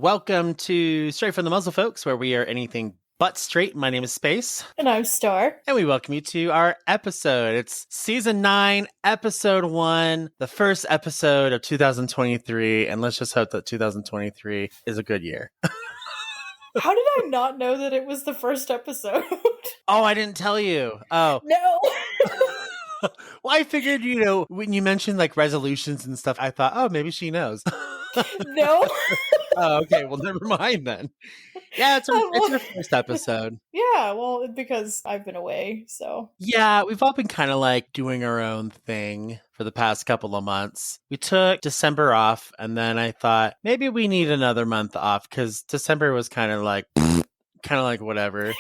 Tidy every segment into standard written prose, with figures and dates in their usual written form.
Welcome to Straight from the Muzzle, folks, where we are anything but straight. My name is Space. And I'm Star. And we welcome you to our episode. It's Season 9, Episode 1, the first episode of 2023. And let's just hope that 2023 is a good year. How did I not know that it was the first episode? Oh, I didn't tell you. Oh. No. Well, I figured, when you mentioned like resolutions and stuff, I thought, oh, maybe she knows. No. Oh, okay. Well, never mind then. Yeah, it's our first episode. Yeah, well, because I've been away, so. Yeah, we've all been kind of like doing our own thing for the past couple of months. We took December off, and then I thought maybe we need another month off because December was kind of like whatever.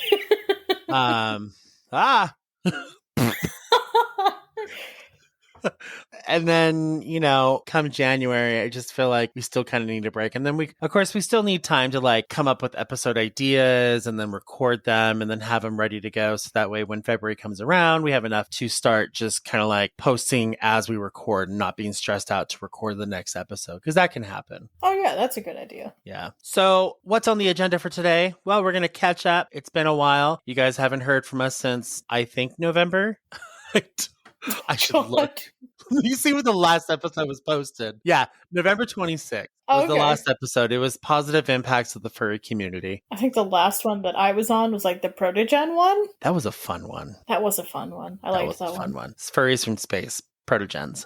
And then, come January, I just feel like we still kind of need a break. And then we still need time to like come up with episode ideas and then record them and then have them ready to go. So that way, when February comes around, we have enough to start just kind of like posting as we record and not being stressed out to record the next episode because that can happen. Oh, yeah, that's a good idea. Yeah. So what's on the agenda for today? Well, we're going to catch up. It's been a while. You guys haven't heard from us since, I think, November. I should look. You see when the last episode was posted. Yeah, November 26th was the last episode. It was positive impacts of the furry community. I think the last one that I was on was like the Protogen one. That was a fun one. That was a fun one. I liked that one. Fun one. It's furries from space. Protogens.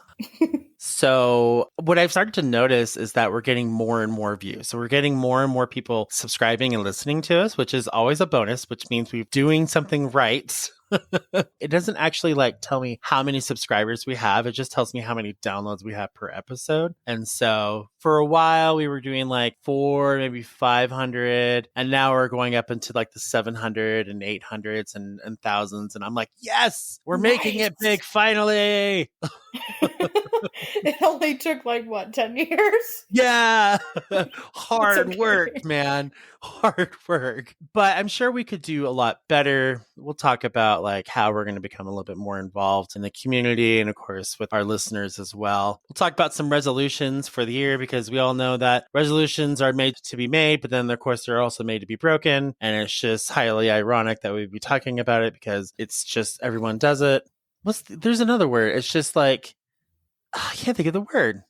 So what I've started to notice is that we're getting more and more views. So we're getting more and more people subscribing and listening to us, which is always a bonus, which means we're doing something right. It doesn't actually like tell me how many subscribers we have. It just tells me how many downloads we have per episode. And so for a while we were doing like 400, maybe 500. And now we're going up into like the 700 and 800s and thousands. And I'm like, yes, we're making it big finally. It only took like, 10 years? Yeah. Hard work, man. Hard work. But I'm sure we could do a lot better. We'll talk about like how we're going to become a little bit more involved in the community and of course with our listeners as well. We'll talk about some resolutions for the year because we all know that resolutions are made to be made, but then of course they're also made to be broken. And it's just highly ironic that we'd be talking about it because it's just everyone does it. There's another word. It's just like, I can't think of the word.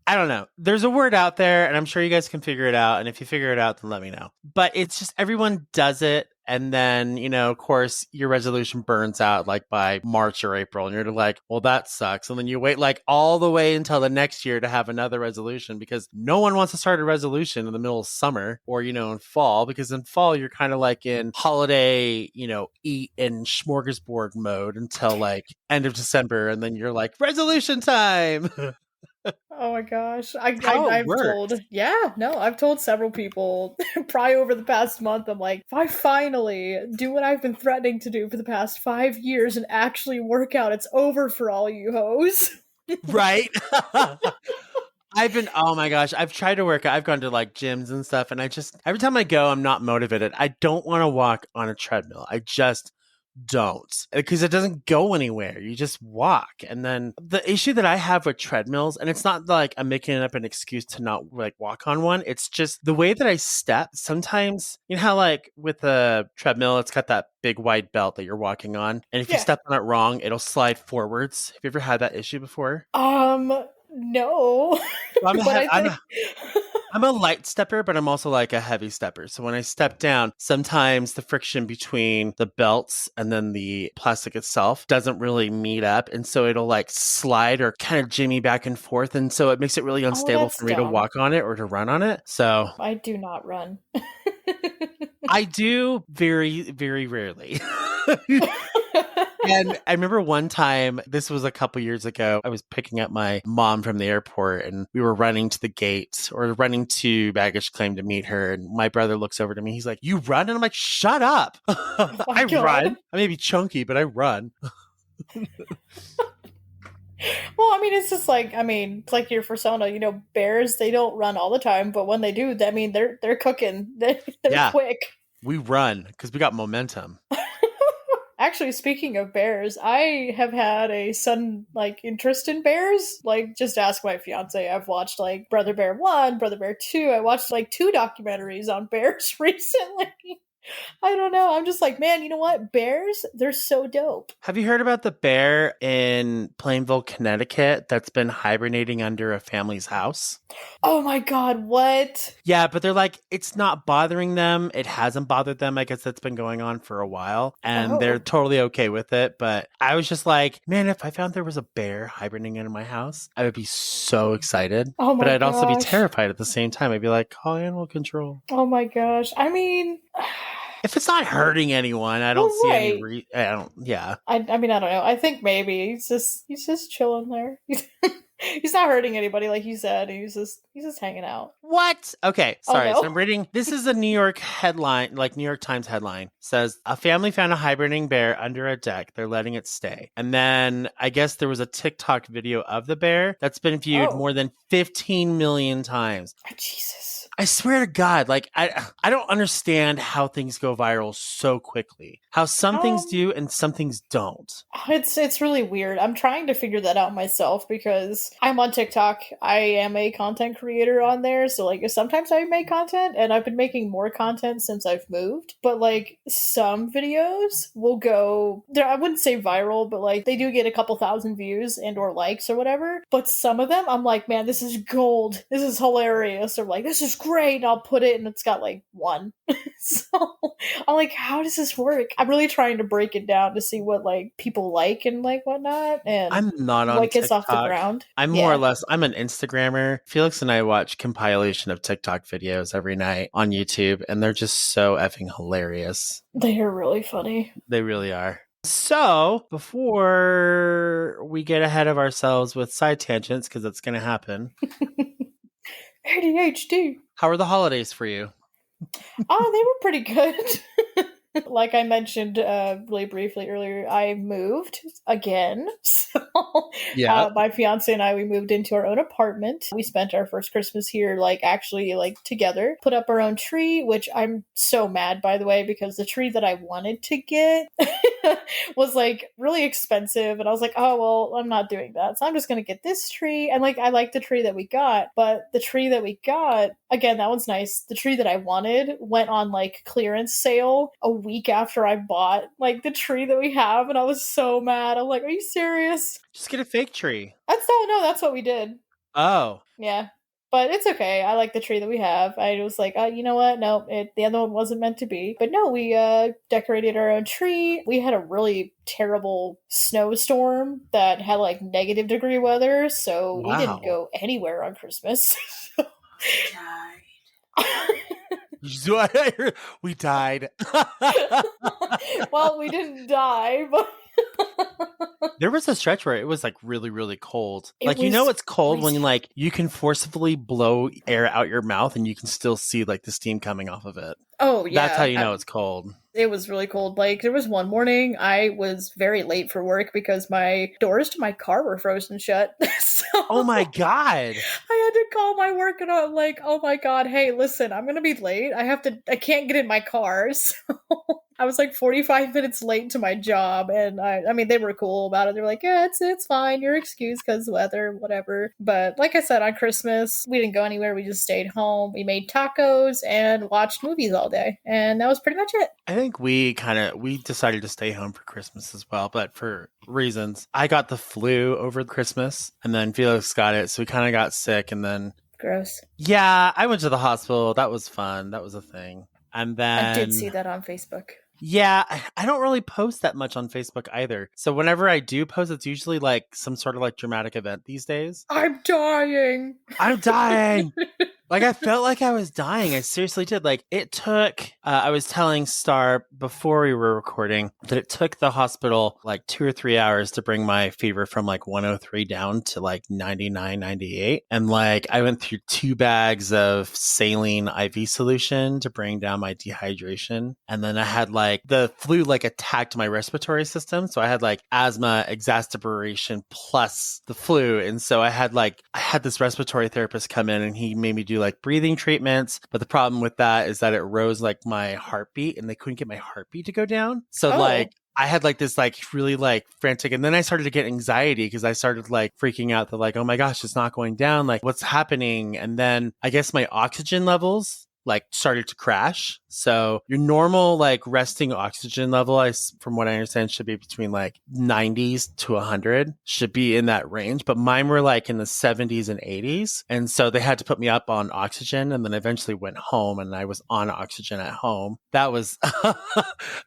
I don't know. There's a word out there and I'm sure you guys can figure it out. And if you figure it out, then let me know. But it's just everyone does it. And then, of course, your resolution burns out like by March or April. And you're like, well, that sucks. And then you wait like all the way until the next year to have another resolution because no one wants to start a resolution in the middle of summer or, in fall, because in fall, you're kind of like in holiday, eat and smorgasbord mode until like end of December. And then you're like, resolution time. Oh my gosh. I've told several people probably over the past month, I'm like, if I finally do what I've been threatening to do for the past 5 years and actually work out, it's over for all you hoes. Right? Oh my gosh, I've tried to work out. I've gone to like gyms and stuff. And every time I go, I'm not motivated. I don't want to walk on a treadmill. I just don't, because it doesn't go anywhere. You just walk. And then the issue that I have with treadmills, and it's not like I'm making up an excuse to not like walk on one, it's just the way that I step. Sometimes, you know how like with a treadmill, it's got that big wide belt that you're walking on, and if you step on it wrong, it'll slide forwards. Have you ever had that issue before? No. I'm a light stepper, but I'm also like a heavy stepper. So when I step down, sometimes the friction between the belts and then the plastic itself doesn't really meet up. And so it'll like slide or kind of jimmy back and forth. And so it makes it really unstable for me to walk on it or to run on it. So I do not run. I do very, very rarely. And I remember one time, this was a couple years ago, I was picking up my mom from the airport and we were running to the gate or running to baggage claim to meet her. And my brother looks over to me. He's like, you run? And I'm like, shut up. I run. I may be chunky, but I run. Well, I mean, it's just like, it's like your persona, bears, they don't run all the time, but when they do, they're cooking. They're quick. We run because we got momentum. Actually, speaking of bears, I have had a sudden like interest in bears. Like, just ask my fiance. I've watched like Brother Bear 1, Brother Bear 2. I watched like 2 documentaries on bears recently. I don't know. I'm just like, man, you know what? Bears, they're so dope. Have you heard about the bear in Plainville, Connecticut that's been hibernating under a family's house? Oh my god, what? Yeah, but they're like, it's not bothering them. It hasn't bothered them. I guess that's been going on for a while, and they're Oh. totally okay with it. But I was just like, man, if I found there was a bear hibernating in my house, I would be so excited. Oh But my I'd also be gosh. terrified at the same time. I'd be like, call animal control. Oh my gosh. I mean, If it's not hurting anyone, I don't well, see any right. I don't, yeah. I mean, I don't know. I think maybe he's just chilling there. He's not hurting anybody, like you said. He's just hanging out. What? Okay, Oh sorry. So no. I'm reading. This is a New York headline, like New York Times headline. Says a family found a hibernating bear under a deck. They're letting it stay. And then I guess there was a TikTok video of the bear that's been viewed Oh. more than 15 million times. Oh, Jesus. I swear to God, like I don't understand how things go viral so quickly. How some things do and some things don't. It's really weird. I'm trying to figure that out myself because I'm on TikTok. I am a content creator on there, so like sometimes I make content, and I've been making more content since I've moved. But like some videos will go there. I wouldn't say viral, but like they do get a couple thousand views and or likes or whatever. But some of them, I'm like, man, this is gold. This is hilarious. Or like, this is great. And I'll put it, and it's got like 1. So I'm like, how does this work? I'm really trying to break it down to see what like people like and like whatnot, and I'm not on what gets TikTok. off the ground. I'm more or less, I'm an Instagrammer. Felix and I watch compilation of TikTok videos every night on YouTube, and they're just so effing hilarious. They are really funny. They really are. So, before we get ahead of ourselves with side tangents, because that's going to happen. ADHD. How are the holidays for you? Oh, they were pretty good. Like I mentioned really briefly earlier, I moved again. So Yeah. my fiance and I, we moved into our own apartment. We spent our first Christmas here, like actually like together, put up our own tree, which I'm so mad, by the way, because the tree that I wanted to get was like really expensive. And I was like, oh, well, I'm not doing that. So I'm just going to get this tree. And like, I like the tree that we got, but the tree that we got, again, that one's nice. The tree that I wanted went on like clearance sale a week after I bought like the tree that we have, and I was so mad. I'm like, are you serious? Just get a fake tree. That's what we did. Oh. Yeah. But it's okay. I like the tree that we have. I was like, you know what? No, the other one wasn't meant to be. But no, we decorated our own tree. We had a really terrible snowstorm that had like -degree weather, so we didn't go anywhere on Christmas. We died. Well, we didn't die, but there was a stretch where it was like really, really cold. It like, you know, it's cold freezing. when like you can forcibly blow air out your mouth and you can still see like the steam coming off of it. Oh, yeah. That's how you know it's cold. It was really cold. Like, there was one morning I was very late for work because my doors to my car were frozen shut. So Oh my God. I had to call my work, and I'm like, oh my God, hey, listen, I'm going to be late. I can't get in my car. So I was like 45 minutes late to my job, and I mean, they were cool about it. They were like, yeah, it's fine. You're excused because of weather, whatever. But like I said, on Christmas, we didn't go anywhere. We just stayed home. We made tacos and watched movies all day. And that was pretty much it. I think we decided to stay home for Christmas as well, but for reasons. I got the flu over Christmas, and then Felix got it, so we kind of got sick, and then... Gross. Yeah, I went to the hospital. That was fun. That was a thing. And then... I did see that on Facebook. Yeah, I don't really post that much on Facebook either. So whenever I do post, it's usually like some sort of like dramatic event these days. I'm dying. I'm dying. Like, I felt like I was dying. I seriously did. Like, it took, I was telling Star before we were recording that it took the hospital like 2 or 3 hours to bring my fever from like 103 down to like 99, 98. And like, I went through 2 bags of saline IV solution to bring down my dehydration. And then I had like, the flu like attacked my respiratory system. So I had like asthma exacerbation plus the flu. And so I had this respiratory therapist come in, and he made me do like breathing treatments, but the problem with that is that it rose like my heartbeat, and they couldn't get my heartbeat to go down. So like I had like this like really like frantic, and then I started to get anxiety because I started like freaking out that like, oh my gosh, it's not going down. Like, what's happening? And then I guess my oxygen levels like started to crash. So your normal like resting oxygen level, from what I understand, should be between like 90s to 100, should be in that range. But mine were like in the 70s and 80s. And so they had to put me up on oxygen, and then eventually went home and I was on oxygen at home. That was,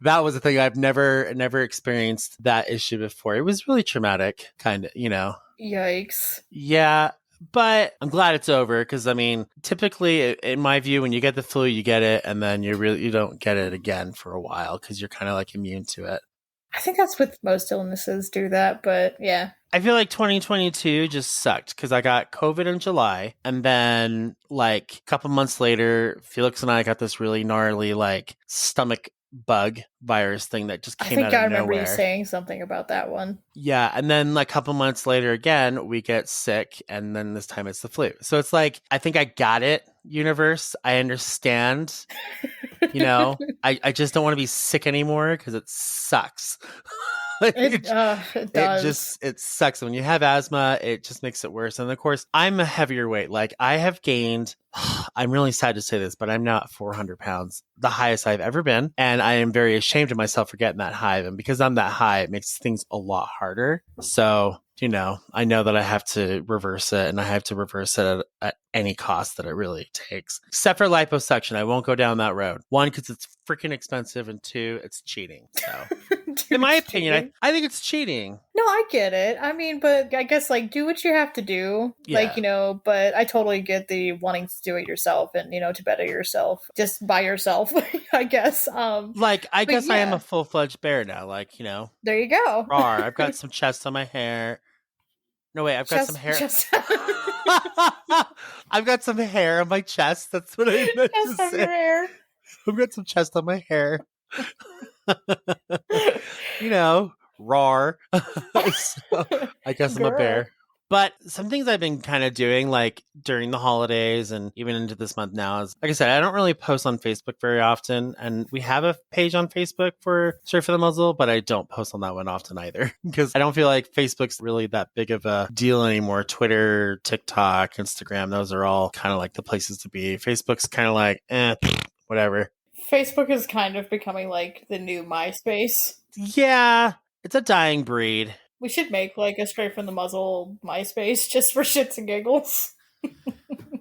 that was a thing. I've never experienced that issue before. It was really traumatic, kind of, Yikes. Yeah. But I'm glad it's over because, I mean, typically, in my view, when you get the flu, you get it, and then you don't get it again for a while because you're kind of like immune to it. I think that's with most illnesses do that, but yeah. I feel like 2022 just sucked because I got COVID in July, and then like a couple months later, Felix and I got this really gnarly like stomach bug virus thing that just came out of nowhere. I remember you saying something about that one. Yeah, and then like a couple months later again, we get sick, and then this time it's the flu. So it's like, I think I got it, universe. I understand. I just don't want to be sick anymore because it sucks. It does. It sucks. When you have asthma, it just makes it worse. And of course, I'm a heavier weight. Like, I have gained, I'm really sad to say this, but I'm now at 400 pounds, the highest I've ever been. And I am very ashamed of myself for getting that high. And because I'm that high, it makes things a lot harder. So, I know that I have to reverse it, and I have to reverse it at any cost that it really takes. Except for liposuction. I won't go down that road. One, because it's freaking expensive, and two, it's cheating. So, in my opinion, I think it's cheating. No, I get it. I mean, but I guess, like, do what you have to do. Yeah. Like, but I totally get the wanting to do it yourself and, to better yourself just by yourself, I guess. I guess yeah. I am a full-fledged bear now. Like, There you go. Rawr, I've got some chest on my hair. No, wait, I've got some hair. I've got some hair on my chest. That's what I meant to say. Your hair. I've got some chest on my hair. Rawr. So, I guess I'm a bear. But some things I've been kind of doing, like during the holidays and even into this month now, is, like I said, I don't really post on Facebook very often. And we have a page on Facebook for Straight for the Muzzle, but I don't post on that one often either because I don't feel like Facebook's really that big of a deal anymore. Twitter, TikTok, Instagram, those are all kind of like the places to be. Facebook's kind of like, whatever. Facebook is kind of becoming like the new MySpace. Yeah, it's a dying breed. We should make like a Straight from the Muzzle MySpace just for shits and giggles.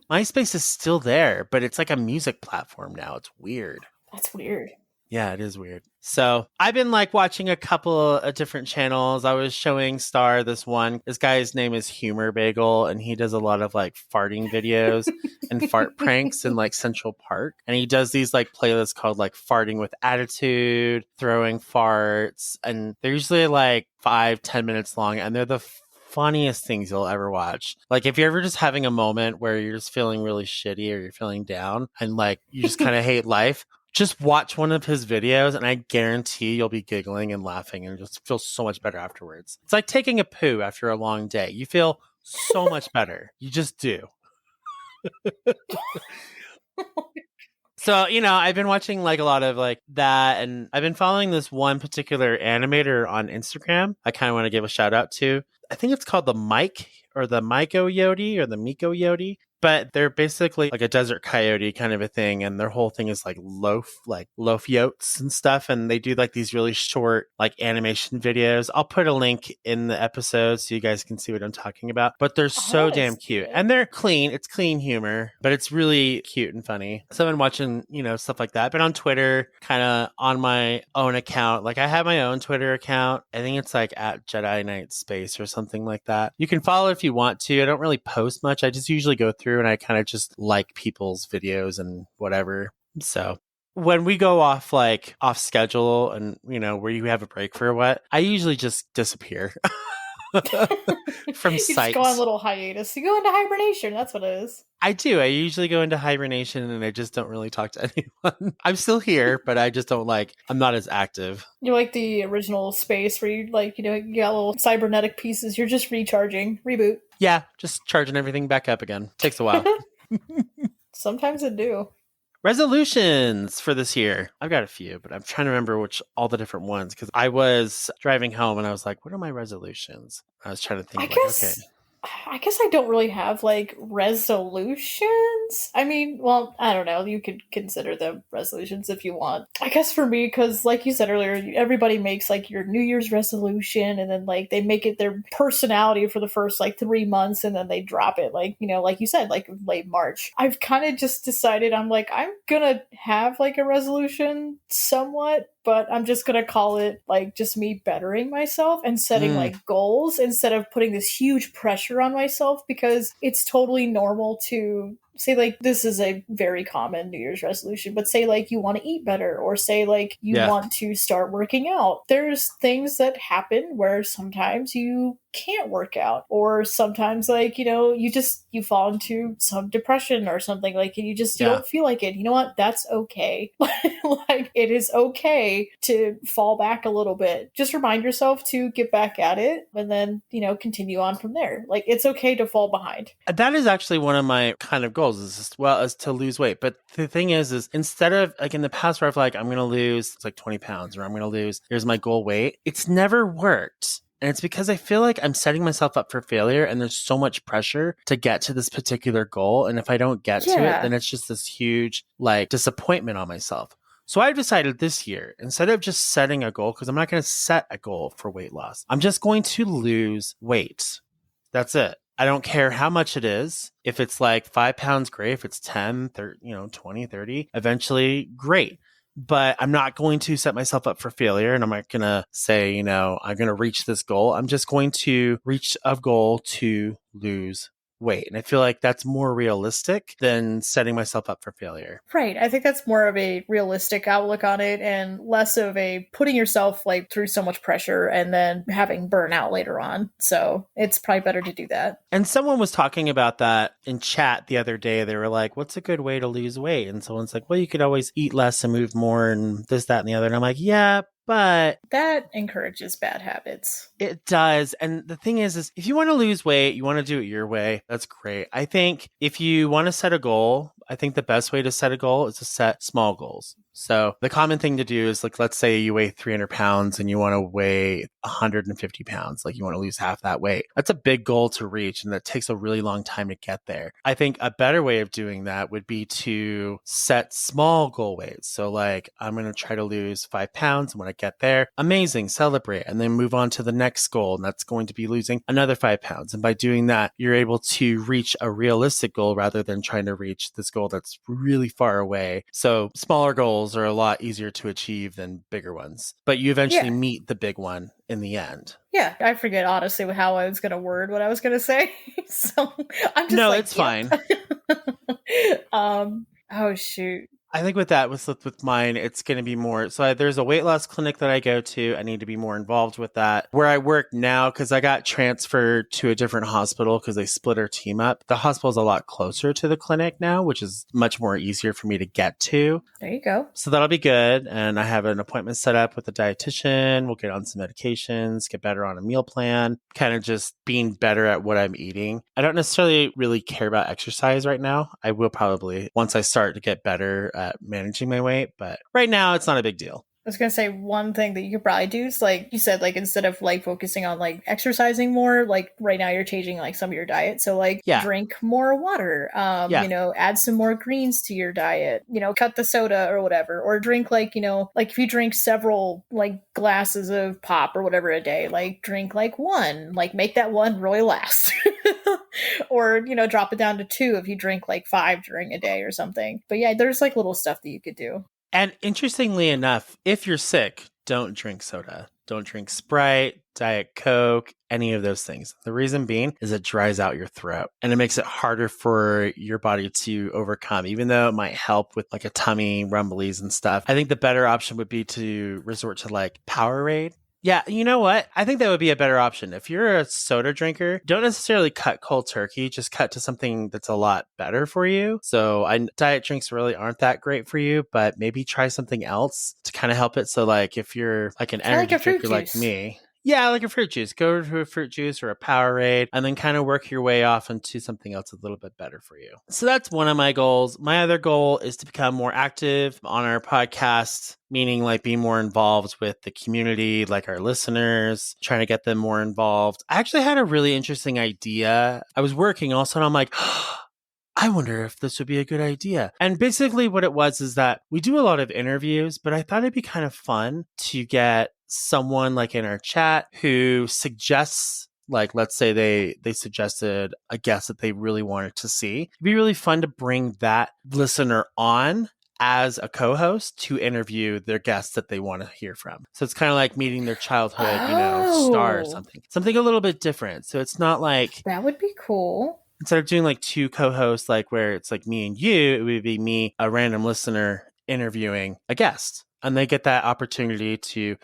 MySpace is still there, but it's like a music platform now. It's weird. That's weird. Yeah, it is weird. So I've been like watching a couple of different channels. I was showing Star this one. This guy's name is Humor Bagel, and he does a lot of like farting videos and fart pranks in like Central Park. And he does these like playlists called like Farting with Attitude, Throwing Farts. And they're usually like 5-10 minutes long. And they're the funniest things you'll ever watch. Like if you're ever just having a moment where you're just feeling really shitty or you're feeling down and like you just kind of hate life, just watch one of his videos and I guarantee you'll be giggling and laughing and just feel so much better afterwards. It's like taking a poo after a long day. You feel so much better. You just do. So, I've been watching like a lot of like that, and I've been following this one particular animator on Instagram. I kind of want to give a shout out to. I think it's called the Mike or the Miko Yodi or the Miko Yodi. But they're basically like a desert coyote kind of a thing. And their whole thing is like loaf yotes and stuff. And they do like these really short like animation videos. I'll put a link in the episode so you guys can see what I'm talking about. But they're so damn cute. And they're clean. It's clean humor, but it's really cute and funny. So I've been watching, stuff like that. But on Twitter, kind of on my own account. Like I have my own Twitter account. I think it's like at Jedi Knight Space or something like that. You can follow if you want to. I don't really post much. I just usually go through and I kind of just like people's videos and whatever. So when we go off schedule and where you have a break for what, I usually just disappear from sight. You just go on a little hiatus. You go into hibernation. That's what it is. I do. I usually go into hibernation and I just don't really talk to anyone. I'm still here, but I just don't I'm not as active. You're like the original Space where you you got little cybernetic pieces. You're just recharging. Reboot. Yeah, just charging everything back up again. Takes a while. Sometimes it do. Resolutions for this year. I've got a few, but I'm trying to remember which all the different ones because I was driving home and I was like, what are my resolutions? I was trying to think I of like, okay. guess I guess I don't really have like resolutions. I mean, well, I don't know. You could consider them resolutions if you want. I guess for me, because like you said earlier, everybody makes like your New Year's resolution and then like they make it their personality for the first like 3 months and then they drop it like, like you said, like late March. I've kind of just decided I'm like, I'm gonna have like a resolution somewhat, but I'm just gonna call it like just me bettering myself and setting Mm, like goals instead of putting this huge pressure on myself because it's totally normal to say like this is a very common New Year's resolution, but say like you want to eat better or say like you yeah. want to start working out. There's things that happen where sometimes you can't work out or sometimes like you fall into some depression or something like and you Yeah. don't feel like it. You know what, that's okay. Like it is okay to fall back a little bit. Just remind yourself to get back at it and then continue on from there. Like it's okay to fall behind. That is actually one of my kind of goals is as well as to lose weight. But the thing is instead of like in the past where I've like, I'm going to lose like 20 pounds or I'm going to lose, here's my goal weight. It's never worked. And it's because I feel like I'm setting myself up for failure and there's so much pressure to get to this particular goal. And if I don't get to it, Yeah. then it's just this huge like disappointment on myself. So I've decided this year, instead of just setting a goal, because I'm not going to set a goal for weight loss, I'm just going to lose weight. That's it. I don't care how much it is. If it's like 5 pounds, great. If it's 10, 30, 20, 30, eventually, great. But I'm not going to set myself up for failure. And I'm not going to say, I'm going to reach this goal. I'm just going to reach a goal to lose weight. And I feel like that's more realistic than setting myself up for failure. Right. I think that's more of a realistic outlook on it and less of a putting yourself like through so much pressure and then having burnout later on. So it's probably better to do that. And someone was talking about that in chat the other day. They were like, what's a good way to lose weight? And someone's like, well, you could always eat less and move more and this, that, and the other. And I'm like, yeah, but that encourages bad habits. It does. And the thing is if you want to lose weight, you want to do it your way. That's great. I think if you want to set a goal, I think the best way to set a goal is to set small goals. So the common thing to do is like, let's say you weigh 300 pounds and you want to weigh 150 pounds. Like you want to lose half that weight. That's a big goal to reach. And that takes a really long time to get there. I think a better way of doing that would be to set small goal weights. So like, I'm going to try to lose 5 pounds. And when I get there, amazing, celebrate, and then move on to the next goal. And that's going to be losing another 5 pounds. And by doing that, you're able to reach a realistic goal rather than trying to reach this goal that's really far away. So smaller goals are a lot easier to achieve than bigger ones, but you eventually meet the big one in the end. Yeah, I forget honestly how I was going to word what I was going to say. So I'm just no, like, it's fine. Oh shoot. I think with that, with mine, it's going to be more. So there's a weight loss clinic that I go to. I need to be more involved with that. Where I work now, because I got transferred to a different hospital because they split our team up. The hospital is a lot closer to the clinic now, which is much more easier for me to get to. There you go. So that'll be good. And I have an appointment set up with a dietitian. We'll get on some medications, get better on a meal plan, kind of just being better at what I'm eating. I don't necessarily really care about exercise right now. I will probably once I start to get better at managing my weight, but right now it's not a big deal. I was gonna say one thing that you could probably do is like you said, like instead of like focusing on like exercising more, like right now you're changing like some of your diet. So like drink more water, add some more greens to your diet, cut the soda or whatever, or drink like, like if you drink several like glasses of pop or whatever a day, like drink like one, like make that one really last. Or, drop it down to 2 if you drink like 5 during a day or something. But yeah, there's like little stuff that you could do. And interestingly enough, if you're sick, don't drink soda. Don't drink Sprite, Diet Coke, any of those things. The reason being is it dries out your throat and it makes it harder for your body to overcome, even though it might help with like a tummy rumblies and stuff. I think the better option would be to resort to like Powerade. Yeah, you know what? I think that would be a better option. If you're a soda drinker, don't necessarily cut cold turkey. Just cut to something that's a lot better for you. So diet drinks really aren't that great for you, but maybe try something else to kind of help it. So like if you're like an energy drinker like me, Yeah, like a fruit juice. Go to a fruit juice or a Powerade and then kind of work your way off into something else a little bit better for you. So that's one of my goals. My other goal is to become more active on our podcast, meaning like be more involved with the community, like our listeners, trying to get them more involved. I actually had a really interesting idea. I was working also and I'm like, I wonder if this would be a good idea. And basically what it was is that we do a lot of interviews, but I thought it'd be kind of fun to get someone like in our chat who suggests, like, let's say they suggested a guest that they really wanted to see. It'd be really fun to bring that listener on as a co-host to interview their guests that they want to hear from. So it's kind of like meeting their childhood, star or something a little bit different. So it's not like that would be cool. Instead of doing like two co-hosts, like where it's like me and you, it would be me, a random listener, interviewing a guest. And they get that opportunity to,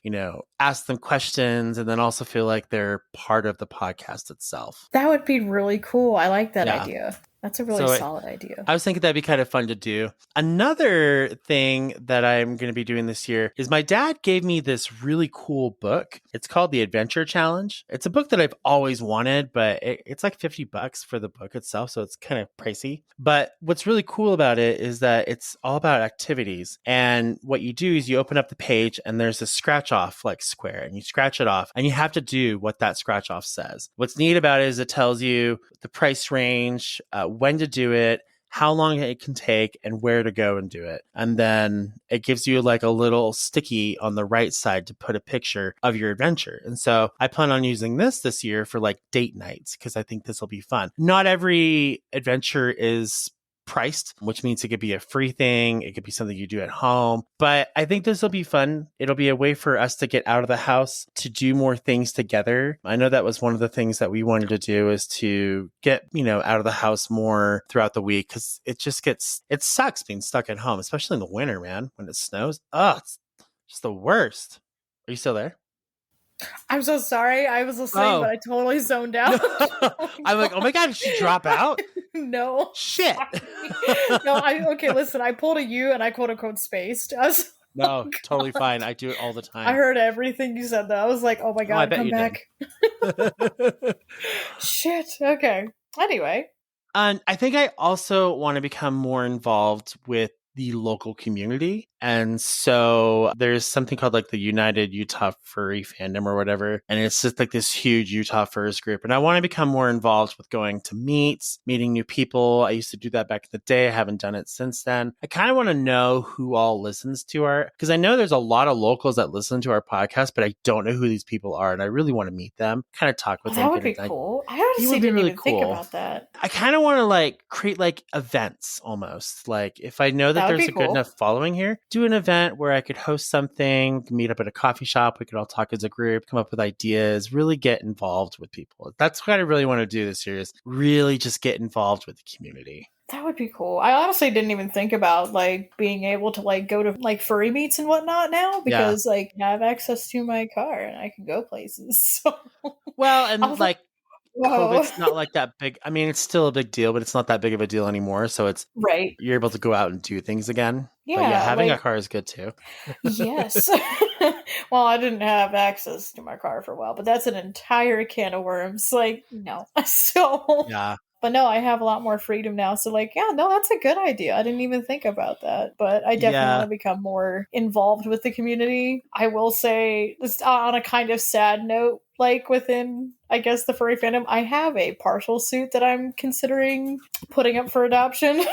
ask them questions and then also feel like they're part of the podcast itself. That would be really cool. I like that idea. That's a really solid idea. I was thinking that'd be kind of fun to do. Another thing that I'm going to be doing this year is my dad gave me this really cool book. It's called The Adventure Challenge. It's a book that I've always wanted, but it's like $50 for the book itself. So it's kind of pricey. But what's really cool about it is that it's all about activities. And what you do is you open up the page and there's a scratch off like square and you scratch it off and you have to do what that scratch off says. What's neat about it is it tells you the price range, when to do it, how long it can take, and where to go and do it. And then it gives you like a little sticky on the right side to put a picture of your adventure. And so I plan on using this year for like date nights because I think this will be fun. Not every adventure is priced, which means it could be a free thing. It could be something you do at home. But I think this will be fun. It'll be a way for us to get out of the house, to do more things together. I know that was one of the things that we wanted to do is to get, out of the house more throughout the week because it sucks being stuck at home, especially in the winter, man, when it snows. Oh, it's just the worst. Are you still there? I'm so sorry. I was listening, but I totally zoned out. I'm like, oh my God, did she drop out? No. Shit. Okay, listen, I pulled a U and I quote unquote spaced. No, totally fine. I do it all the time. I heard everything you said though. I was like, oh my God, come back. Shit. Okay. Anyway. And I think I also want to become more involved with the local community. And so there's something called like the United Utah Furry Fandom or whatever. And it's just like this huge Utah Furs group. And I want to become more involved with going to meets, meeting new people. I used to do that back in the day. I haven't done it since then. I kind of want to know who all listens to because I know there's a lot of locals that listen to our podcast, but I don't know who these people are. And I really want to meet them, kind of talk with them. That would be cool. I honestly didn't even think about that. I kind of want to like create like events almost. Like if I know that there's a good enough following here, do an event where I could host something, meet up at a coffee shop. We could all talk as a group, come up with ideas, really get involved with people. That's what I really want to do this year is really just get involved with the community. That would be cool. I honestly didn't even think about like being able to like go to like furry meets and whatnot now because like I have access to my car and I can go places. So. Well, and like COVID's not like that big. I mean, it's still a big deal, but it's not that big of a deal anymore. So it's right. You're able to go out and do things again. Yeah, but having a car is good too. Yes. Well, I didn't have access to my car for a while, but that's an entire can of worms. Like, no. So yeah. But no, I have a lot more freedom now. So like, yeah, no, that's a good idea. I didn't even think about that. But I definitely want to become more involved with the community. I will say, just on a kind of sad note, like within, I guess, the furry fandom, I have a partial suit that I'm considering putting up for adoption.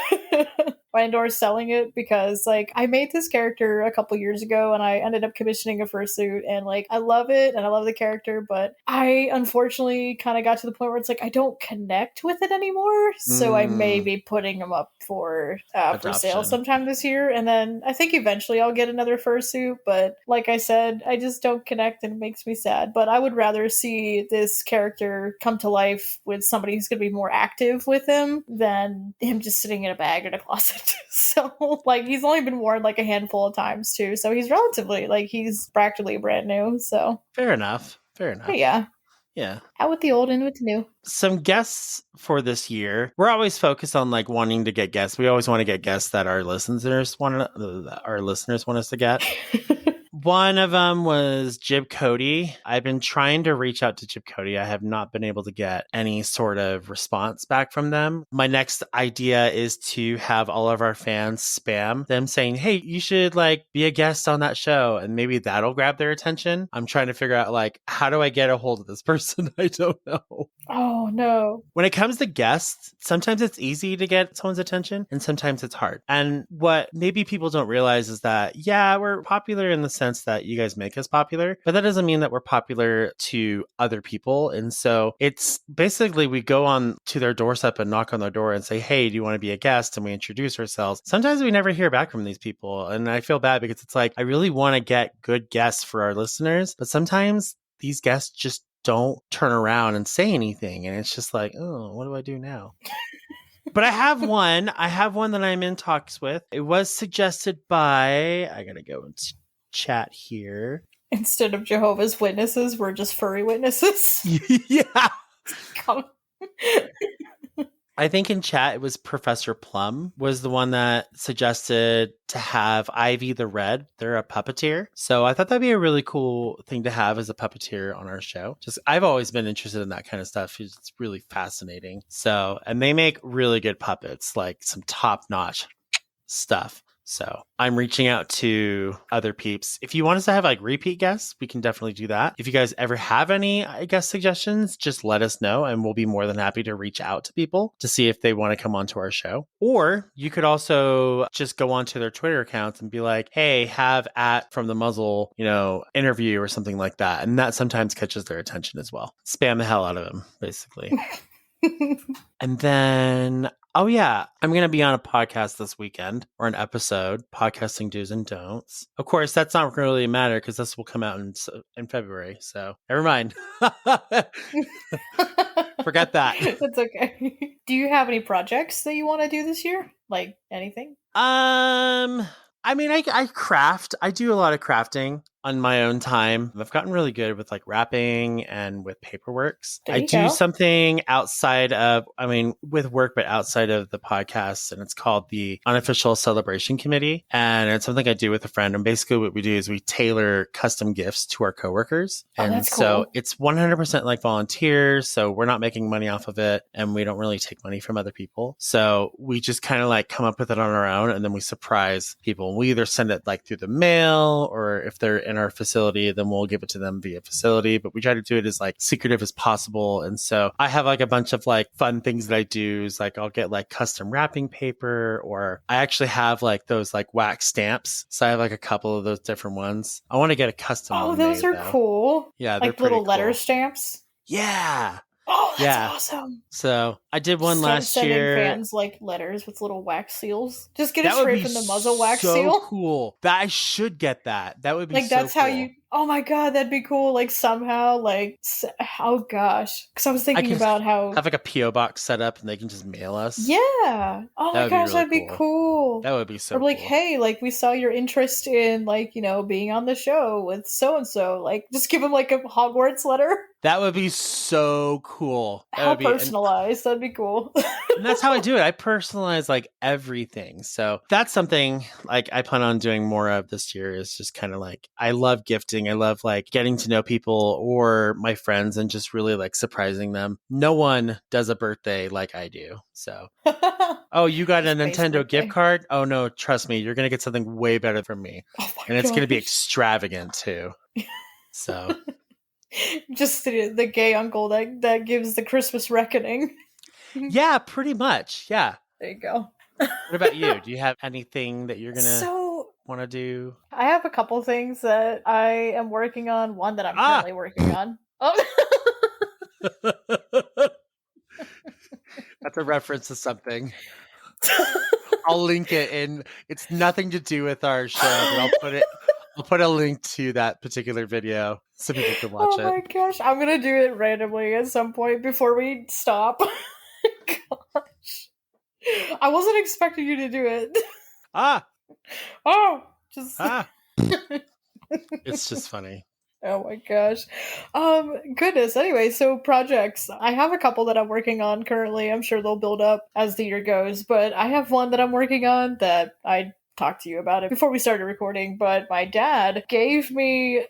And/or selling it because like I made this character a couple years ago and I ended up commissioning a fursuit and like I love it and I love the character, but I unfortunately kind of got to the point where it's like I don't connect with it anymore. So I may be putting them up for sale sometime this year, and then I think eventually I'll get another fursuit. But like I said, I just don't connect and it makes me sad. But I would rather see this character come to life with somebody who's going to be more active with him than him just sitting in a bag in a closet. So like he's only been worn like a handful of times too, so he's relatively like he's practically brand new. So fair enough. But yeah out with the old and with the new. Some guests for this year, we're always focused on like wanting to get guests. We always want to get guests that our listeners want us to get. One of them was Jib Cody. I've been trying to reach out to Jib Cody. I have not been able to get any sort of response back from them. My next idea is to have all of our fans spam them saying, hey, you should like be a guest on that show. And maybe that'll grab their attention. I'm trying to figure out like, how do I get a hold of this person? I don't know. Oh, no. When it comes to guests, sometimes it's easy to get someone's attention and sometimes it's hard. And what maybe people don't realize is that, yeah, we're popular in the sense that you guys make us popular, but that doesn't mean that we're popular to other people. And so it's basically we go on to their doorstep and knock on their door and say, hey, do you want to be a guest? And we introduce ourselves. Sometimes we never hear back from these people. And I feel bad because it's like, I really want to get good guests for our listeners, but sometimes these guests just don't turn around and say anything. And it's just like, oh, what do I do now? But I have one that I'm in talks with. It was suggested by, I gotta go into chat here. Instead of Jehovah's Witnesses, we're just furry witnesses. Yeah. I think in chat it was Professor Plum was the one that suggested to have Ivy the Red. They're a puppeteer. So I thought that'd be a really cool thing to have as a puppeteer on our show. Just I've always been interested in that kind of stuff. It's really fascinating. So, and they make really good puppets, like some top-notch stuff. So I'm reaching out to other peeps. If you want us to have like repeat guests, we can definitely do that. If you guys ever have any guest suggestions, just let us know and we'll be more than happy to reach out to people to see if they want to come onto our show. Or you could also just go onto their Twitter accounts and be like, hey, have at from the muzzle, interview or something like that. And that sometimes catches their attention as well. Spam the hell out of them, basically. And then, oh yeah, I'm going to be on a podcast this weekend or an episode, podcasting do's and don'ts. Of course, that's not really a matter because this will come out in February. So never mind. Forget that. That's okay. Do you have any projects that you want to do this year? Like anything? I mean, I craft. I do a lot of crafting on my own time. I've gotten really good with like wrapping and with paperworks. I do something outside of, with work, but outside of the podcast. And it's called the Unofficial Celebration Committee. And it's something I do with a friend. And basically what we do is we tailor custom gifts to our coworkers. Oh, and that's so cool. it's 100% like volunteers. So we're not making money off of it. And we don't really take money from other people. So we just kind of like come up with it on our own. And then we surprise people. We either send it like through the mail, or if they're in our facility, then we'll give it to them via facility. But we try to do it as like secretive as possible. And so I have like a bunch of like fun things that I do is like I'll get like custom wrapping paper, or I actually have like those like wax stamps. So I have like a couple of those different ones. I want to get a custom one. Oh, those are cool. Yeah, they're like little cool. letter stamps. Yeah. Oh, that's awesome. So I did one last year. Sending fans like letters with little wax seals. Just get it straight from the muzzle wax seal. Cool. That I should get that. That would be like so that's cool. How you. Oh my god, that'd be cool. Like somehow, like oh gosh, because I was thinking about how have like a PO box set up and they can just mail us. Yeah. Oh my gosh, that'd be cool. That would be so. Or like, hey, like we saw your interest in like being on the show with so and so. Like, just give them like a Hogwarts letter. That would be so cool. How personalized. That'd be cool. And that's how I do it. I personalize like everything. So that's something like I plan on doing more of this year is just kind of like, I love gifting. I love like getting to know people or my friends and just really like surprising them. No one does a birthday like I do. So, oh, you got a Nintendo gift card? Oh no, trust me, you're going to get something way better from me. And it's going to be extravagant too. So. Just the gay uncle that gives the Christmas reckoning. Yeah, pretty much. Yeah. There you go. What about you? Do you have anything that you're going to want to do? I have a couple things that I am working on. One that I'm currently working on. Oh. That's a reference to something. I'll link it in. It's nothing to do with our show, but I'll put a link to that particular video so people can watch it. Oh my gosh. I'm going to do it randomly at some point before we stop. Gosh. I wasn't expecting you to do it. It's just funny. Oh my gosh. Goodness. Anyway, so projects. I have a couple that I'm working on currently. I'm sure they'll build up as the year goes, but I have one that I'm working on that I talk to you about it before we started recording, but my dad gave me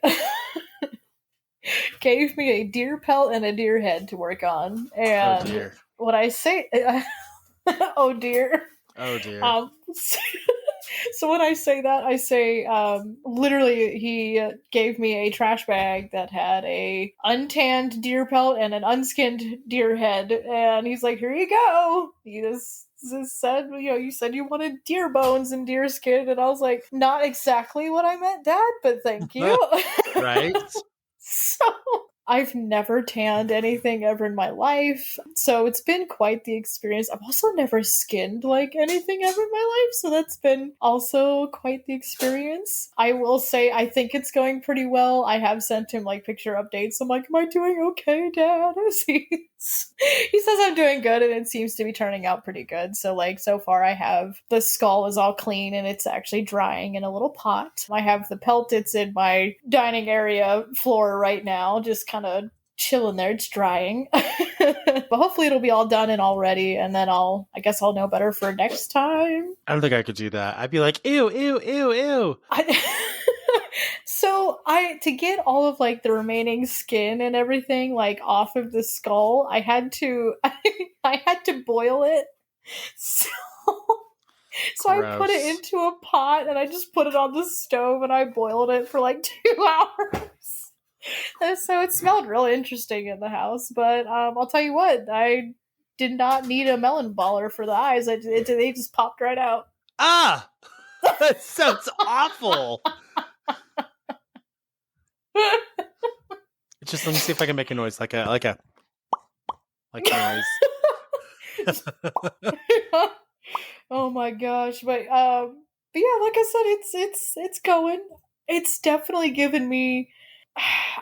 gave me a deer pelt and a deer head to work on. Oh And dear. when I say oh dear. Oh dear. So when I say that, I say literally he gave me a trash bag that had a untanned deer pelt and an unskinned deer head, and he's like, "Here you go." He just said, you said you wanted deer bones and deer skin, and I was like, "Not exactly what I meant, Dad, but thank you." Right? So I've never tanned anything ever in my life, so it's been quite the experience. I've also never skinned like anything ever in my life, so that's been also quite the experience. I will say I think it's going pretty well. I have sent him like picture updates. I'm like, am I doing okay, Dad? He says I'm doing good, and it seems to be turning out pretty good. So like so far I have the skull is all clean and it's actually drying in a little pot. I have the pelt, it's in my dining area floor right now, just kind of chilling there. It's drying. But hopefully it'll be all done and all ready, and then I guess I'll know better for next time. I don't think I could do that. I'd be like, ew, ew, ew, ew. So to get all of like the remaining skin and everything like off of the skull, I had to I had to boil it. So I put it into a pot and I just put it on the stove and I boiled it for like 2 hours. And so it smelled really interesting in the house, but I'll tell you what, I did not need a melon baller for the eyes. They just popped right out. Ah! That sounds awful. Just let me see if I can make a noise like a noise. Oh my gosh. But yeah, like I said, it's going. It's definitely given me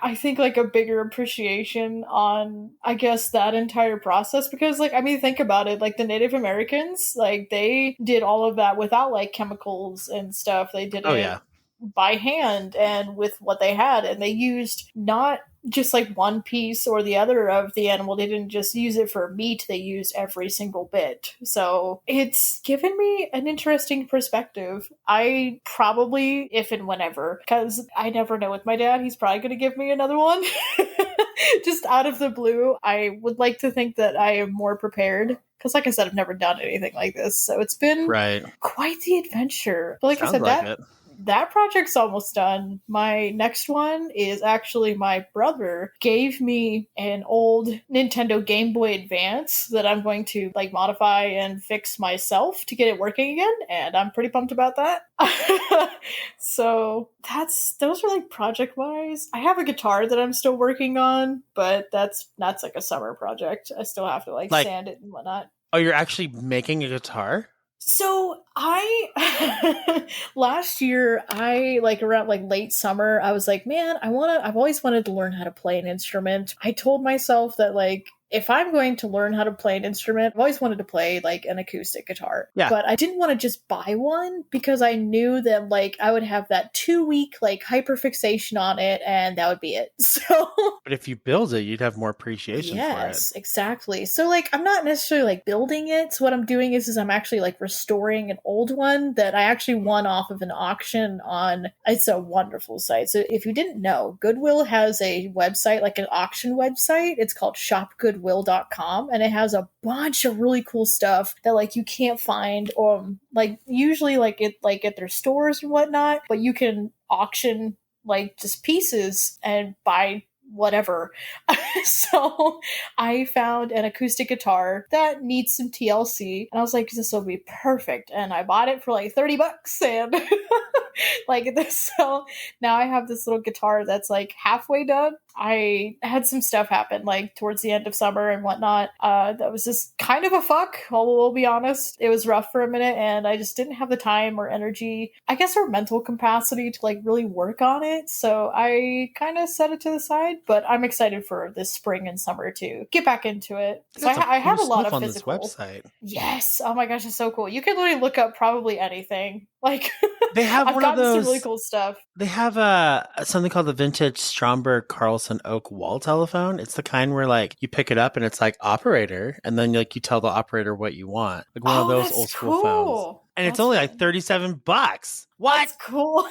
I think like a bigger appreciation on I guess that entire process, because like I mean think about it, like the Native Americans, like they did all of that without like chemicals and stuff. They did it by hand and with what they had, and they used not just like one piece or the other of the animal. They didn't just use it for meat, they used every single bit. So it's given me an interesting perspective. I probably, if and whenever, because I never know with my dad, he's probably going to give me another one just out of the blue. I would like to think that I am more prepared, because like I said, I've never done anything like this, so it's been quite the adventure. But like Sounds I said, like that project's almost done. My next one is actually my brother gave me an old Nintendo Game Boy Advance that I'm going to like modify and fix myself to get it working again, and I'm pretty pumped about that. So those are like project wise. I have a guitar that I'm still working on, but that's like a summer project. I still have to like sand it and whatnot. Oh, you're actually making a guitar? So last year, like around like late summer, I was like, man, I've always wanted to learn how to play an instrument. I told myself that like, if I'm going to learn how to play an instrument, I've always wanted to play like an acoustic guitar. Yeah. But I didn't want to just buy one, because I knew that like I would have that 2-week like hyperfixation on it, and that would be it. So but if you build it, you'd have more appreciation for it. Yes, exactly. So like I'm not necessarily like building it. So what I'm doing is I'm actually like restoring an old one that I actually won off of an auction on. It's a wonderful site. So if you didn't know, Goodwill has a website, like an auction website. It's called shopgoodwill.com, and it has a bunch of really cool stuff that like you can't find like usually like at their stores and whatnot, but you can auction like just pieces and buy whatever. So I found an acoustic guitar that needs some TLC, and I was like, this will be perfect. And I bought it for like $30, and like this. So now I have this little guitar that's like halfway done. I had some stuff happen like towards the end of summer and whatnot. That was just kind of a fuck. We'll be honest. It was rough for a minute, and I just didn't have the time or energy, I guess, or mental capacity to like really work on it. So I kind of set it to the side. But I'm excited for this spring and summer to get back into it. So I have a lot of physical. On this website. Yes. Oh my gosh, it's so cool. You can literally look up probably anything. Like they have I've one gotten of those some really cool stuff. They have something called the vintage Stromberg Carlson oak wall telephone. It's the kind where like you pick it up and it's like operator, and then like you tell the operator what you want, like one of those old school phones. And it's That's only like fun. $37. What? That's cool.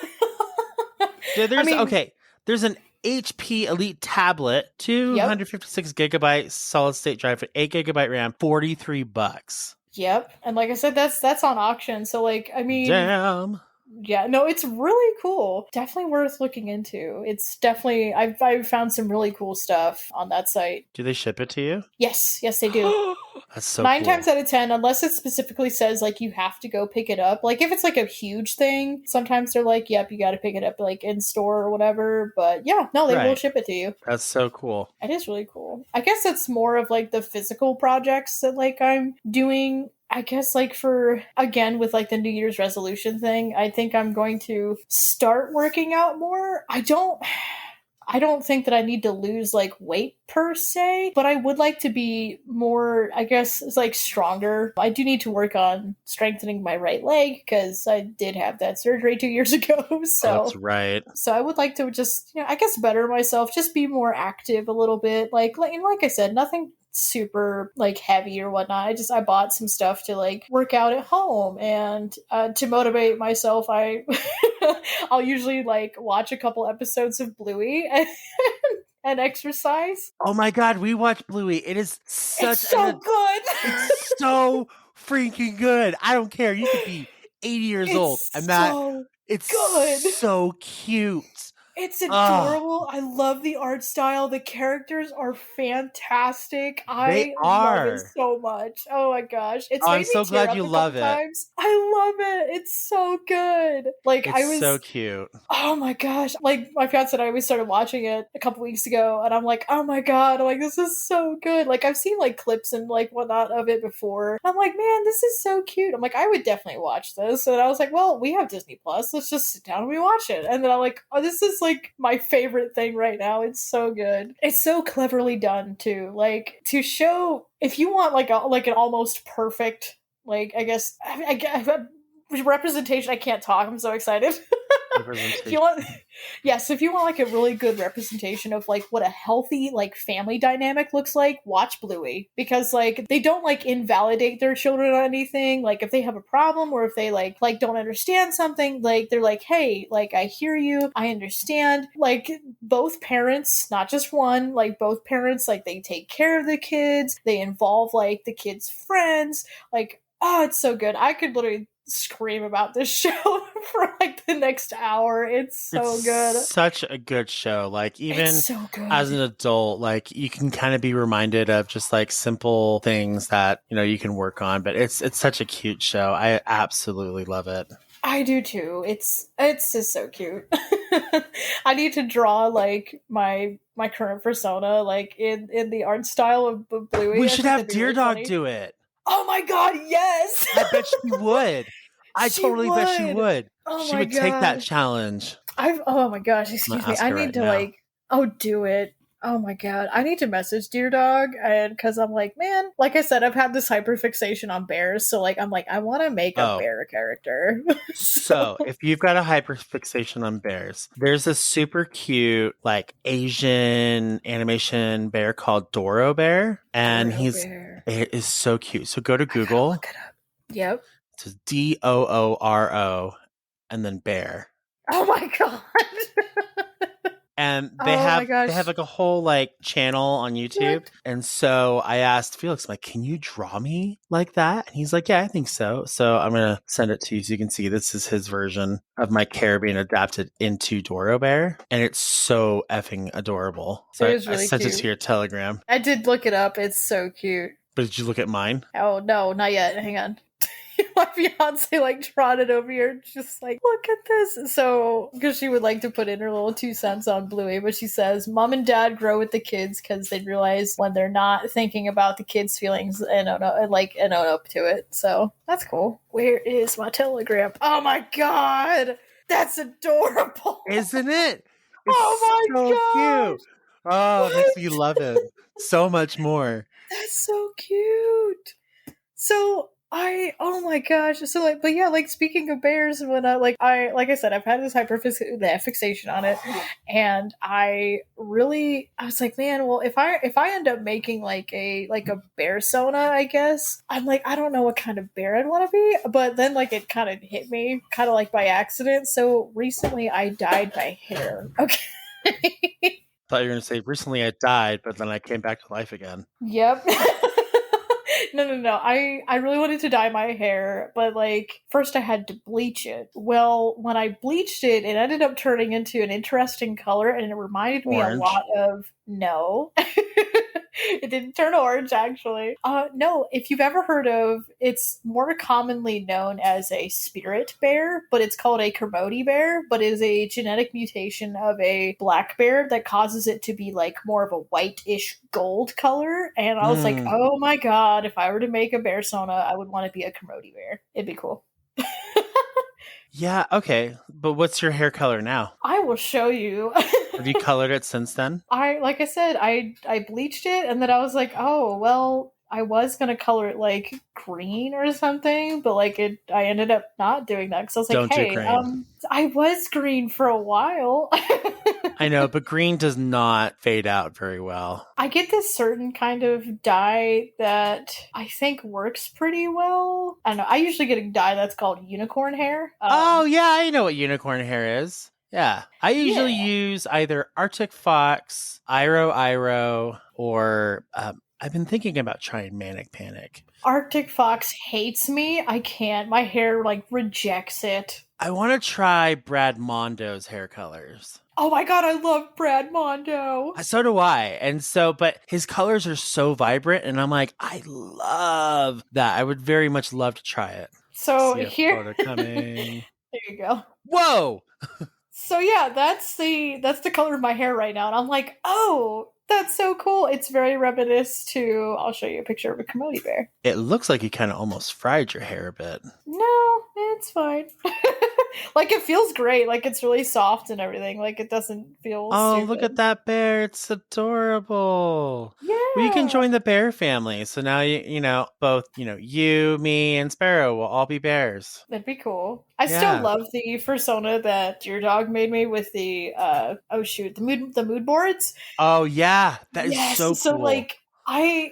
Dude, I mean, there's an HP Elite tablet, yep. 256 gigabyte solid state drive for 8 gigabyte RAM, $43. Yep. And like I said, that's on auction. So like, I mean, Damn. yeah, no, it's really cool. Definitely worth looking into. It's definitely I've found some really cool stuff on that site. Do they ship it to you? Yes, they do. That's so 9 times cool. out of 10, unless it specifically says like you have to go pick it up. Like if it's like a huge thing, sometimes they're like, "Yep, you got to pick it up like in store or whatever." But yeah, no, they will Right. ship it to you. That's so cool. It is really cool. I guess it's more of like the physical projects that like I'm doing. I guess like for again with like the New Year's resolution thing, I think I'm going to start working out more. I don't think that I need to lose like weight per se, but I would like to be more, I guess, it's like stronger. I do need to work on strengthening my right leg because I did have that surgery 2 years ago. Oh, that's right. So I would like to just, I guess, better myself, just be more active a little bit. Like I said, nothing super like heavy or whatnot. I bought some stuff to like work out at home and to motivate myself. I'll usually like watch a couple episodes of Bluey and exercise. Oh my God, we watched Bluey. It is It's so good. It's so freaking good. I don't care. You could be 80 years old. It's so It's good. so cute. It's adorable. I love the art style. The characters are fantastic. They love it are. so much. Oh my gosh. It's I'm made so me tear glad up you a love couple it. times. I love it. It's so good. Like I It's was so cute. Oh my gosh. Like my fiance and I, we started watching it a couple weeks ago and I'm like, oh my God, I'm like, this is so good. Like I've seen like clips and like whatnot of it before. I'm like, man, this is so cute. I'm like, I would definitely watch this. And I was like, well, we have Disney Plus. Let's just sit down and we watch it. And then I'm like, oh, this is like my favorite thing right now. It's so good. It's so cleverly done too. Like to show if you want like an almost perfect, like I guess representation. I can't talk. I'm so excited. If you want, yes, if you want like a really good representation of like what a healthy like family dynamic looks like, watch Bluey because like they don't like invalidate their children on anything. Like if they have a problem or if they like don't understand something, like they're like, hey, like I hear you, I understand. Like both parents, not just one, like both parents, like they take care of the kids. They involve like the kids' friends. Like oh, it's so good. I could literally scream about this show for like the next hour. It's so good. Such a good show. Like even so as an adult, like you can kind of be reminded of just like simple things that, you can work on, but it's such a cute show. I absolutely love it. I do too. It's just so cute. I need to draw like my current persona like in the art style of Bluey. We should have Deer Dog do it. Oh my God, yes! I bet she would. I totally bet she would. Oh she my would God. take that challenge. Oh my gosh, excuse me. I need to like do it. Oh my God. I need to message Deer Dog and because I'm like, man, like I said, I've had this hyperfixation on bears. So like I'm like, I want to make a bear character. So if you've got a hyperfixation on bears, there's a super cute like Asian animation bear called Doro Bear. And it is so cute. So go to Google. Look it up. Yep. It's Dooro and then bear. Oh my God. And they have like a whole like channel on YouTube. What? And so I asked Felix, I'm like, can you draw me like that? And he's like, yeah, I think so. So I'm going to send it to you so you can see this is his version of my Caribbean adapted into Doro Bear. And it's so effing adorable. So I sent it to your Telegram. I did look it up. It's so cute. But did you look at mine? Oh, no, not yet. Hang on. My fiance like trotted over here just like, look at this. So because she would like to put in her little 2 cents on Bluey, but she says mom and dad grow with the kids because they realize when they're not thinking about the kids' feelings and own up to it. So that's cool. Where is my Telegram? Oh my God, that's adorable, isn't it? Oh my God, cute. Oh, it makes me love it so much more. That's so cute. So Oh my gosh. So like, but yeah, like speaking of bears, when like I said, I've had this fixation on it, and I was like, man, well, if I end up making like a bear sona, I guess I'm like, I don't know what kind of bear I'd want to be, but then like it kind of hit me, kind of like by accident. So recently, I dyed my hair. Okay. Thought you were going to say recently I died, but then I came back to life again. Yep. No. I really wanted to dye my hair, but like first I had to bleach it. Well, when I bleached it, it ended up turning into an interesting color and it reminded me a Orange. lot of no. It didn't turn orange actually. No, if you've ever heard of it's more commonly known as a spirit bear, but it's called a Kermode bear, but is a genetic mutation of a black bear that causes it to be like more of a white-ish gold color. And I was like, Mm. oh my god, if I were to make a bear sona, I would want to be a Kermode bear. It'd be cool. Yeah, okay. But what's your hair color now? I will show you. Have you colored it since then? Like I said, I bleached it and then I was like, oh well, I was gonna color it like green or something, but like I ended up not doing that because I was like, Don't do hey, green. I was green for a while. I know, but green does not fade out very well. I get this certain kind of dye that I think works pretty well. I don't know. I usually get a dye that's called unicorn hair. Oh, yeah, I know what unicorn hair is. Yeah. I Yeah. usually use either Arctic Fox, Iro, or I've been thinking about trying Manic Panic. Arctic Fox hates me. I can't. My hair like rejects it. I want to try Brad Mondo's hair colors. Oh my god, I love Brad Mondo. So do I. But his colors are so vibrant, and I'm like, I love that. I would very much love to try it. So See a here, photo coming. there you go. Whoa! So yeah, that's the color of my hair right now, and I'm like, oh, that's so cool. It's very reminiscent to. I'll show you a picture of a Kermode bear. It looks like you kind of almost fried your hair a bit. No, it's fine. Like it feels great. Like it's really soft and everything. Like it doesn't feel. Oh, stupid. look at that bear. It's adorable. Yeah. Well, you can join the bear family. So now both, you, me, and Sparrow will all be bears. That'd be cool. I Yeah. still love the persona that your dog made me with the the mood boards. Oh yeah. That is Yes. so cool. So like I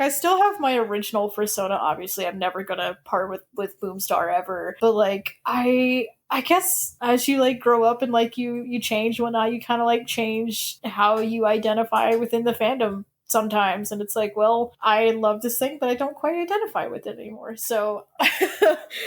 still have my original persona. Obviously, I'm never gonna part with Boomstar ever. But like I guess as you like grow up and like you change whatnot, you kind of like change how you identify within the fandom sometimes. And it's like, well, I love this thing, but I don't quite identify with it anymore. So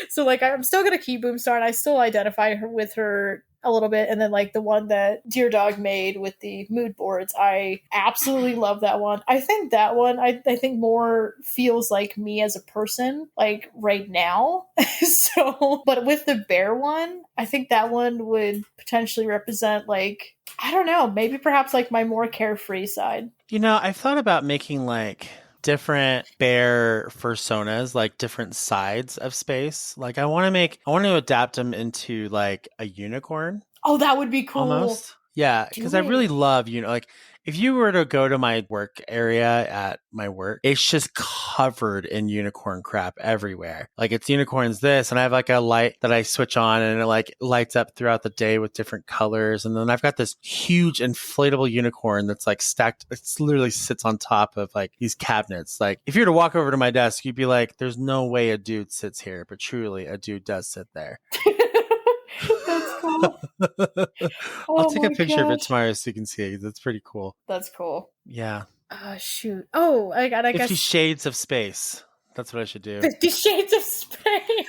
so like I'm still gonna keep Boomstar and I still identify with her a little bit. And then like the one that Dear Dog made with the mood boards, I absolutely love that one. I think that one I think more feels like me as a person like right now. So but with the bear one, I think that one would potentially represent like I don't know, maybe perhaps like my more carefree side. I've thought about making like different bear personas, like different sides of space. Like I want to adapt them into like a unicorn. Oh, that would be cool. Almost. Yeah, because I really love, like if you were to go to my work area at my work, it's just covered in unicorn crap everywhere. Like it's unicorns this, and I have like a light that I switch on and it like lights up throughout the day with different colors. And then I've got this huge inflatable unicorn that's like stacked. It literally sits on top of like these cabinets. Like if you were to walk over to my desk, you'd be like, there's no way a dude sits here, but truly a dude does sit there. That's cool. I'll take a picture of it tomorrow so you can see it. That's pretty cool. That's cool. Yeah. Shoot. Oh, I 50 guess. Shades of Space. That's what I should do. 50 Shades of Space.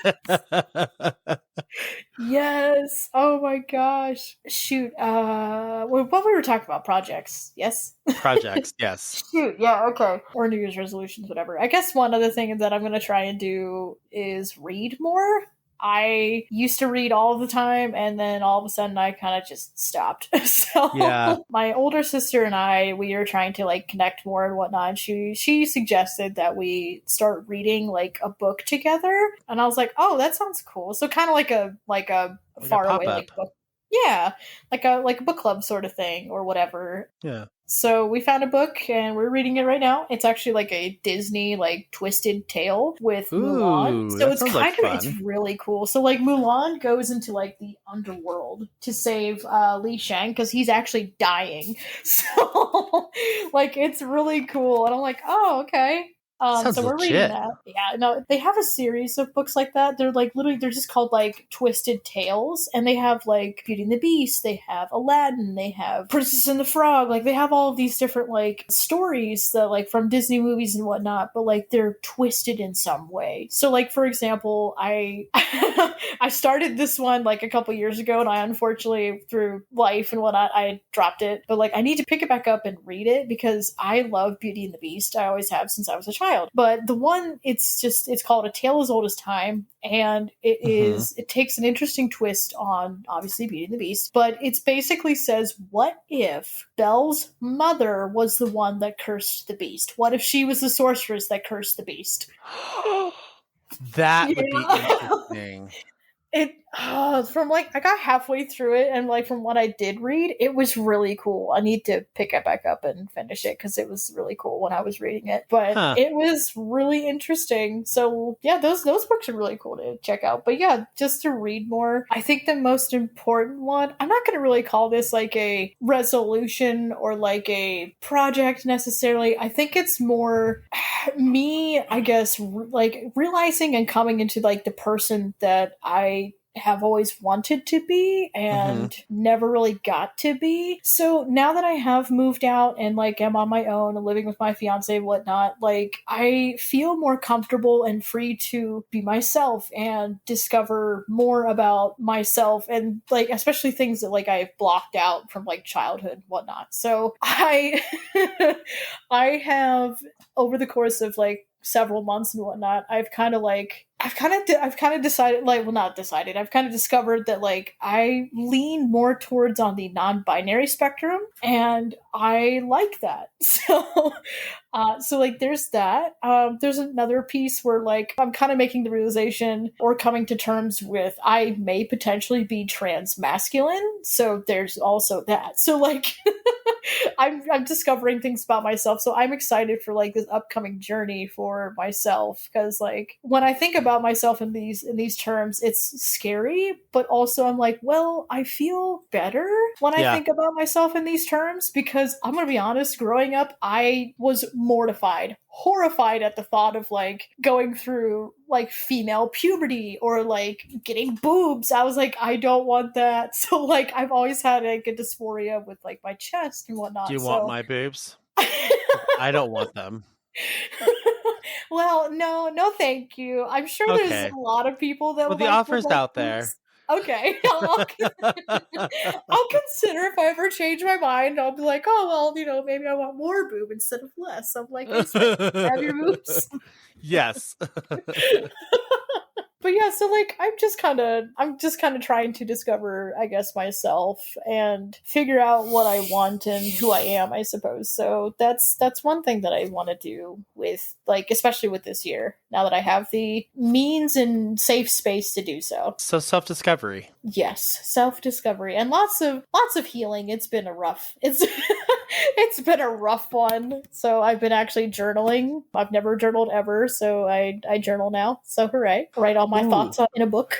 Yes. Oh my gosh. Shoot. What we were talking about? Projects. Yes. Projects. Yes. Shoot. Yeah. Okay. Or New Year's resolutions, whatever. I guess one other thing that I'm going to try and do is read more. I used to read all the time, and then all of a sudden I kind of just stopped. So yeah. My older sister and we are trying to like connect more and whatnot. And she suggested that we start reading like a book together, and I was like, oh, that sounds cool. So kind of like a far away like book. Yeah, like a book club sort of thing or whatever. Yeah. So we found a book and we're reading it right now. It's actually like a Disney like twisted tale with Mulan. Ooh, So that it's sounds like it's fun. really cool. So like Mulan goes into like the underworld to save Li Shang because he's actually dying. So like it's really cool. And I'm like, oh, okay. Sounds So we're reading legit. that. Yeah, no, they have a series of books like that. They're like literally they're just called like Twisted Tales, and they have like Beauty and the Beast, they have Aladdin, they have Princess and the Frog, like they have all of these different like stories that like from Disney movies and whatnot, but like they're twisted in some way. So like for example, I I started this one like a couple years ago, and I unfortunately through life and whatnot I dropped it. But like I need to pick it back up and read it because I love Beauty and the Beast. I always have since I was a child. But the one, it's called A Tale as Old as Time, and Hmm. it takes an interesting twist on obviously Beauty and the Beast, but it basically says, what if Belle's mother was the one that cursed the beast? What if she was the sorceress that cursed the beast? That would be Yeah. interesting. It from like I got halfway through it, and like from what I did read, it was really cool. I need to pick it back up and finish it because it was really cool when I was reading it. But Huh. it was really interesting. So yeah, those books are really cool to check out. But yeah, just to read more. I think the most important one. I'm not going to really call this like a resolution or like a project necessarily. I think it's more me, I guess, like realizing and coming into like the person that I have always wanted to be Hmm. and never really got to be. So now that I have moved out and like am on my own and living with my fiance and whatnot, like I feel more comfortable and free to be myself and discover more about myself and like especially things that like I've blocked out from like childhood and whatnot. So I I have over the course of like several months and whatnot, I've kind of decided, like, well, not decided. I've kind of discovered that like I lean more towards on the non-binary spectrum, and I like that. So like there's that. There's another piece where like I'm kind of making the realization or coming to terms with I may potentially be trans masculine. So there's also that. So like I'm discovering things about myself. So I'm excited for like this upcoming journey for myself because like when I think about myself in these terms, it's scary, but also I'm like, well, I feel better when I Yeah. think about myself in these terms because I'm gonna be honest, growing up, I was mortified, horrified at the thought of like going through like female puberty or like getting boobs. I was like, I don't want that. So like I've always had like a dysphoria with like my chest and Do whatnot. you want So my boobs? I don't want them. well, no, thank you. I'm sure there's Okay. a lot of people that Well, the would offer's like out there. boobs. Okay, I'll consider if I ever change my mind. I'll be like, oh well, maybe I want more boob instead of less. I'm like, hey, Smith, have your boobs. Yes. But yeah, so like I'm just kind of trying to discover, I guess, myself and figure out what I want and who I am, I suppose. So that's one thing that I want to do with like especially with this year, now that I have the means and safe space to do so. So self-discovery. Yes, self-discovery and lots of healing. It's been a rough. It's been a rough one. So I've been actually journaling. I've never journaled ever, so I journal now. So hooray. Write all my Ooh. thoughts in a book.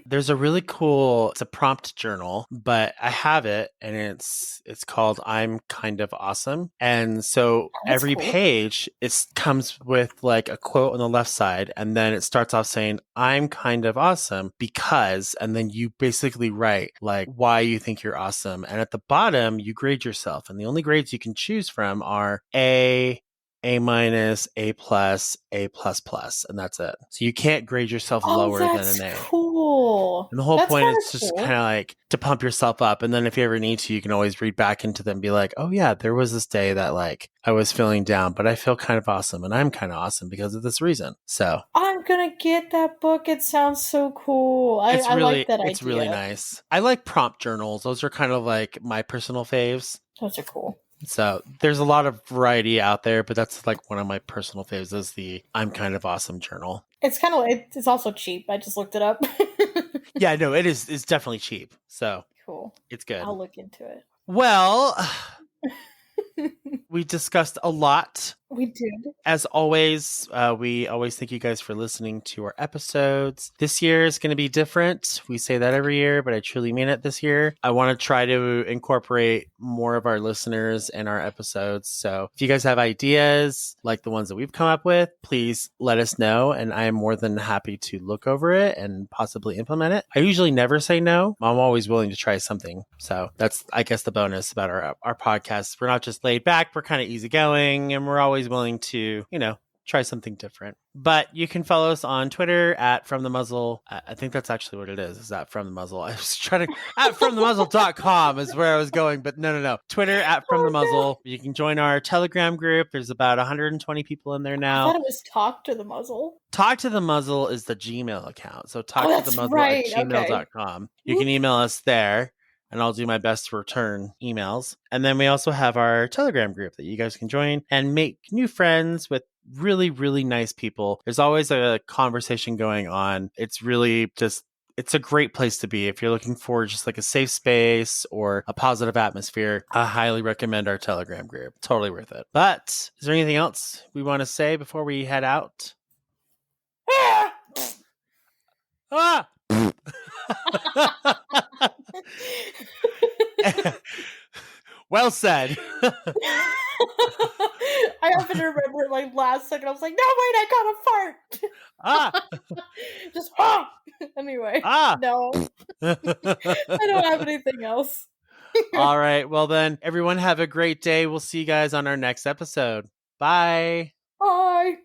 There's a really cool, it's a prompt journal, but I have it and it's called I'm Kind of Awesome. And so Oh, that's every cool. page it comes with like a quote on the left side and then it starts off saying I'm kind of awesome because and then you basically write like why you think you're awesome. And at the bottom you grade yourself and the only grades you can choose from are A minus, A plus, A plus plus, and that's it. So you can't grade yourself Oh, lower than that's an A. cool. And the whole That's point kind is of just kind cool. of like to pump yourself up. And then if you ever need to, you can always read back into them and be like, oh, yeah, there was this day that like I was feeling down, but I feel kind of awesome. And I'm kind of awesome because of this reason. So I'm gonna get that book. It sounds so cool. I like that it's really idea. nice. I like prompt journals. Those are kind of like my personal faves. Those are cool. So there's a lot of variety out there, but that's like one of my personal faves is the I'm kind of awesome journal. It's kind of it's also cheap. I just looked it up. Yeah, no, it is. It's definitely cheap. So Cool. It's good. I'll look into it. Well, we discussed a lot. We did. As always, we always thank you guys for listening to our episodes. This year is going to be different. We say that every year, but I truly mean it this year. I want to try to incorporate more of our listeners in our episodes. So if you guys have ideas like the ones that we've come up with, please let us know. And I am more than happy to look over it and possibly implement it. I usually never say no. I'm always willing to try something. So that's, I guess, the bonus about our podcast. We're not just laid back. We're kind of easygoing, and we're always willing to, try something different. But you can follow us on Twitter at From the Muzzle. I think that's actually what it is that From the Muzzle. I was trying to, at FromTheMuzzle.com is where I was going, but no. Twitter at From the Muzzle. You can join our Telegram group. There's about 120 people in there now. I thought it was Talk to the Muzzle. Talk to the Muzzle is the Gmail account. So talktothemuzzle at gmail.com. You can email us there, and I'll do my best to return emails. And then we also have our Telegram group that you guys can join and make new friends with really, really nice people. There's always a conversation going on. It's really just, it's a great place to be. If you're looking for just like a safe space or a positive atmosphere, I highly recommend our Telegram group. Totally worth it. But is there anything else we want to say before we head out? Ah! Well said. I happen to remember like last second. I was like, no, wait, I got a fart. Just anyway. No. I don't have anything else. All right. Well then, everyone have a great day. We'll see you guys on our next episode. Bye. Bye.